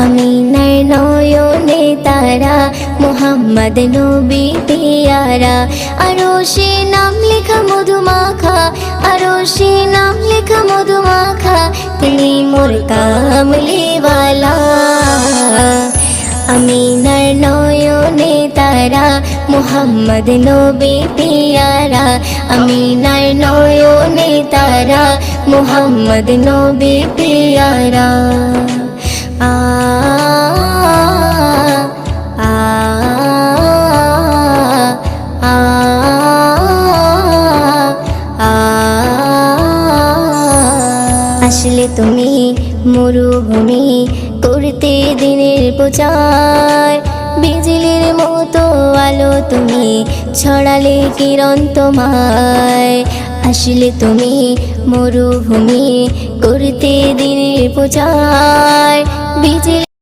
আমিনার নয়নে তারা, মুহাম্মদ নবী পিয়ারা। আরশে নাম লেখা মধুমাখা, আরশে নাম লেখা মধুমাখা, তিনি মোর কামলিওয়ালা। আমিনার নয়নে তারা, মুহাম্মদ নবী পিয়ারা। আমিনার নয়নে তারা, মুহাম্মদ নবী পিয়ারা। আ আ আ আ আসলে তুমি মরুভূমি করতে দিনের প্রচার, বিজলির মতো আলো তুমি ছড়ালে কিরণ তোমায়। আসলে তুমি মরুভূমি করতে দিনের প্রচার, বিজলি